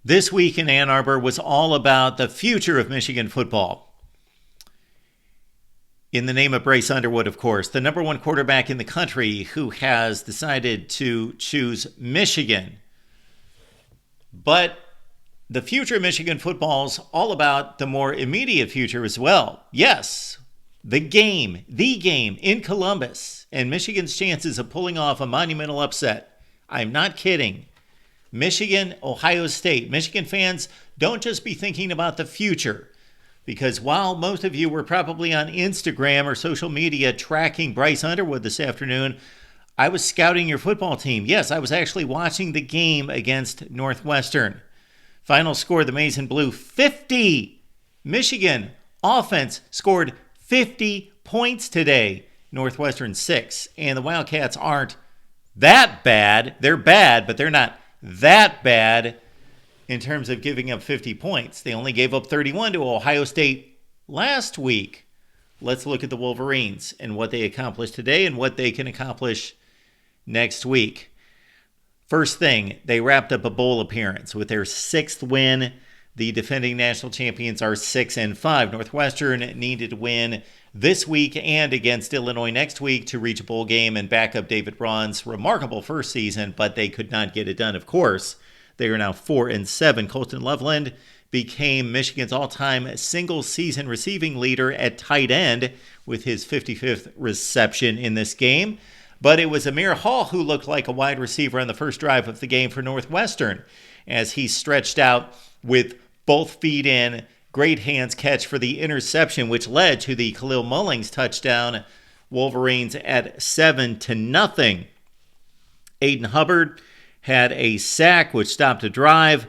This week in Ann Arbor was all about the future of Michigan football. In the name of Bryce Underwood, of course, the number one quarterback in the country who has decided to choose Michigan. But the future of Michigan football is all about the more immediate future as well. Yes, the game in Columbus and Michigan's chances of pulling off a monumental upset. I'm not kidding. Michigan, Ohio State. Michigan fans, don't just be thinking about the future. Because while most of you were probably on Instagram or social media tracking Bryce Underwood this afternoon, I was scouting your football team. Yes, I was actually watching the game against Northwestern. Final score, the Maize and Blue, 50. Michigan offense scored 50 points today. Northwestern 6. And the Wildcats aren't that bad. They're bad, but they're not that bad in terms of giving up 50 points. They only gave up 31 to Ohio State last week. Let's look at the Wolverines and what they accomplished today and what they can accomplish next week. First thing, they wrapped up a bowl appearance with their 6th win. The defending national champions are 6-5. Northwestern needed to win this week and against Illinois next week to reach a bowl game and back up David Braun's remarkable first season, but they could not get it done, of course. They are now 4-7. Colston Loveland became Michigan's all-time single-season receiving leader at tight end with his 55th reception in this game. But it was Amir Hall who looked like a wide receiver on the first drive of the game for Northwestern as he stretched out with both feet in. Great hands catch for the interception, which led to the Khalil Mullings touchdown. Wolverines at 7-0. Aiden Hubbard had a sack, which stopped a drive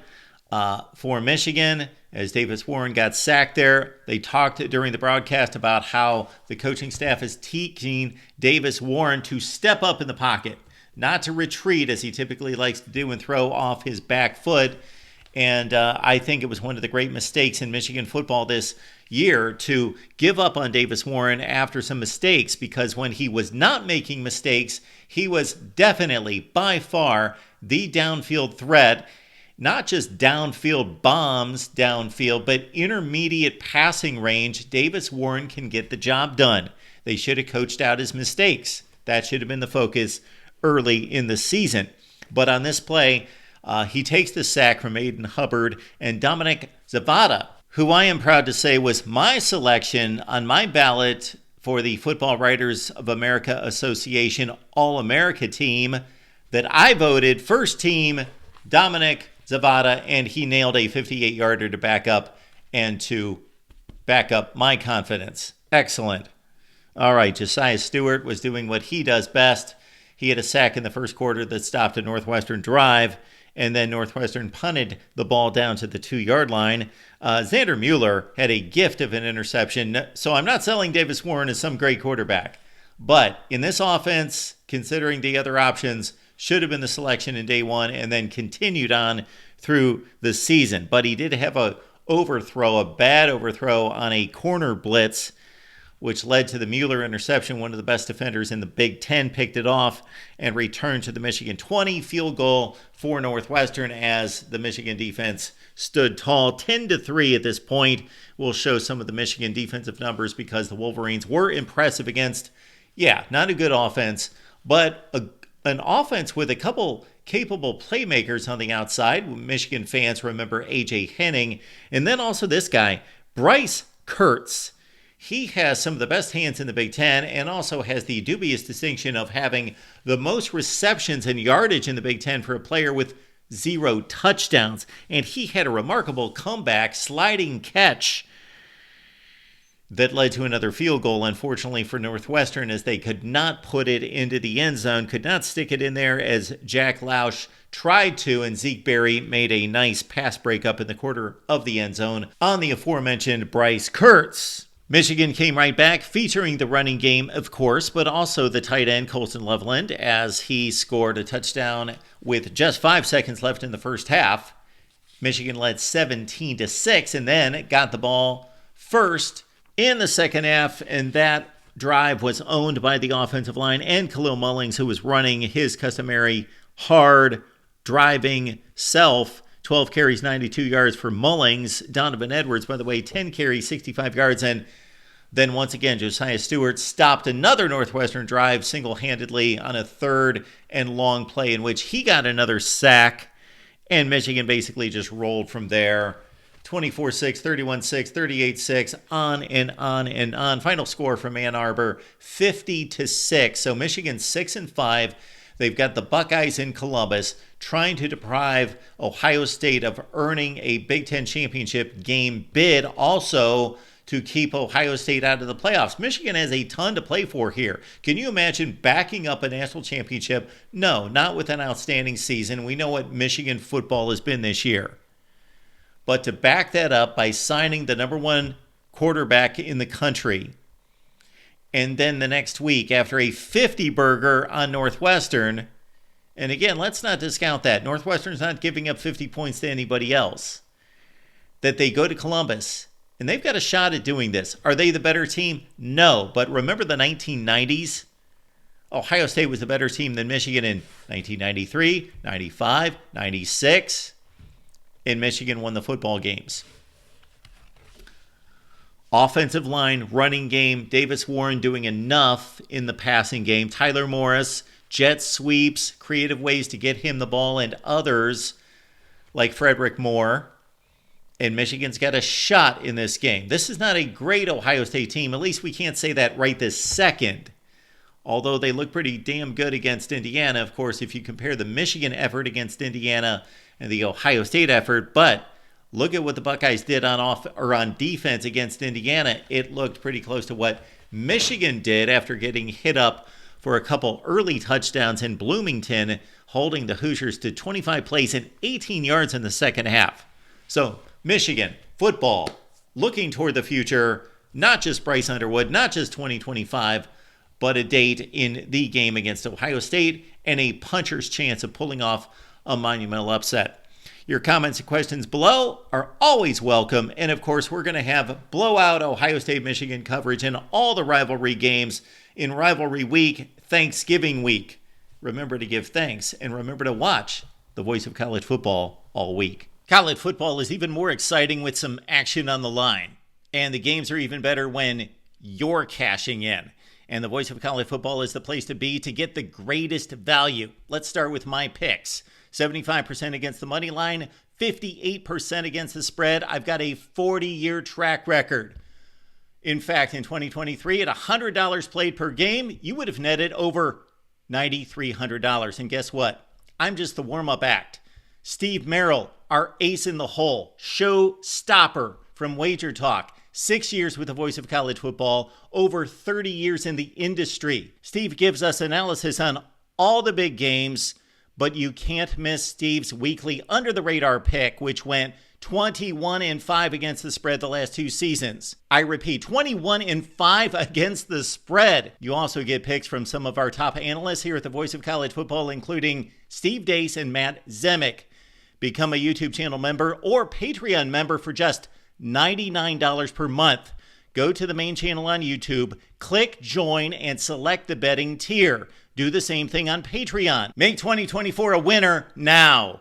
for Michigan as Davis Warren got sacked there. They talked during the broadcast about how the coaching staff is teaching Davis Warren to step up in the pocket, not to retreat as he typically likes to do and throw off his back foot. And I think it was one of the great mistakes in Michigan football this year to give up on Davis Warren after some mistakes, because when he was not making mistakes, he was definitely, by far, the downfield threat. Not just downfield bombs downfield, but intermediate passing range. Davis Warren can get the job done. They should have coached out his mistakes. That should have been the focus early in the season. But on this play, he takes the sack from Aiden Hubbard, and Dominic Zavada, who I am proud to say was my selection on my ballot for the Football Writers of America Association All-America team, that I voted first team Dominic Zavada, and he nailed a 58-yarder to back up and to back up my confidence. Excellent. All right, Josiah Stewart was doing what he does best. He had a sack in the first quarter that stopped a Northwestern drive, and then Northwestern punted the ball down to the 2-yard line. Xander Mueller had a gift of an interception, so I'm not selling Davis Warren as some great quarterback. But in this offense, considering the other options, should have been the selection in day one and then continued on through the season. But he did have a bad overthrow on a corner blitz, which led to the Mueller interception. One of the best defenders in the Big Ten picked it off and returned to the Michigan 20. Field goal for Northwestern as the Michigan defense stood tall. 10-3 at this point. We'll show some of the Michigan defensive numbers because the Wolverines were impressive against, not a good offense, but an offense with a couple capable playmakers on the outside. Michigan fans remember A.J. Henning. And then also this guy, Bryce Kurtz. He has some of the best hands in the Big Ten and also has the dubious distinction of having the most receptions and yardage in the Big Ten for a player with 0 touchdowns. And he had a remarkable comeback sliding catch that led to another field goal, unfortunately, for Northwestern, as they could not put it into the end zone, could not stick it in there as Jack Lausch tried to, and Zeke Berry made a nice pass breakup in the corner of the end zone on the aforementioned Bryce Kurtz. Michigan came right back, featuring the running game, of course, but also the tight end, Colston Loveland, as he scored a touchdown with just 5 seconds left in the first half. Michigan led 17-6 and then got the ball first in the second half, and that drive was owned by the offensive line and Khalil Mullings, who was running his customary hard driving self 12 carries, 92 yards for Mullings. Donovan Edwards, by the way, 10 carries, 65 yards. And then once again, Josiah Stewart stopped another Northwestern drive single-handedly on a 3rd and long play in which he got another sack. And Michigan basically just rolled from there. 24-6, 31-6, 38-6, on and on and on. Final score from Ann Arbor, 50-6. So Michigan 6-5. They've got the Buckeyes in Columbus trying to deprive Ohio State of earning a Big Ten championship game bid, also to keep Ohio State out of the playoffs. Michigan has a ton to play for here. Can you imagine backing up a national championship? No, not with an outstanding season. We know what Michigan football has been this year. But to back that up by signing the number 1 quarterback in the country, and then the next week, after a 50-burger on Northwestern, and again, let's not discount that. Northwestern's not giving up 50 points to anybody else. That they go to Columbus, and they've got a shot at doing this. Are they the better team? No. But remember the 1990s? Ohio State was a better team than Michigan in 1993, 95, 96. And Michigan won the football games. Offensive line, running game, Davis Warren doing enough in the passing game. Tyler Morris, jet sweeps, creative ways to get him the ball, and others like Frederick Moore. And Michigan's got a shot in this game. This is not a great Ohio State team. At least we can't say that right this second. Although they look pretty damn good against Indiana. Of course, if you compare the Michigan effort against Indiana and the Ohio State effort. But look at what the Buckeyes did on defense against Indiana. It looked pretty close to what Michigan did after getting hit up for a couple early touchdowns in Bloomington, holding the Hoosiers to 25 plays and 18 yards in the second half. So Michigan football looking toward the future, not just Bryce Underwood, not just 2025, but a date in the game against Ohio State and a puncher's chance of pulling off a monumental upset. Your comments and questions below are always welcome. And of course, we're going to have blowout Ohio State-Michigan coverage in all the rivalry games in Rivalry Week, Thanksgiving week. Remember to give thanks and remember to watch the voice of college football all week. College football is even more exciting with some action on the line. And the games are even better when you're cashing in. And the voice of college football is the place to be to get the greatest value. Let's start with my picks. 75% against the money line, 58% against the spread. I've got a 40-year track record. In fact, in 2023, at $100 played per game, you would have netted over $9,300. And guess what? I'm just the warm-up act. Steve Merrill, our ace in the hole, show stopper from Wager Talk. 6 years with the voice of college football, over 30 years in the industry. Steve gives us analysis on all the big games, but you can't miss Steve's weekly under-the-radar pick, which went 21-5 against the spread the last 2 seasons. I repeat, 21-5 against the spread. You also get picks from some of our top analysts here at the Voice of College Football, including Steve Dace and Matt Zemek. Become a YouTube channel member or Patreon member for just $99 per month. Go to the main channel on YouTube, click join, and select the betting tier. Do the same thing on Patreon. Make 2024 a winner now.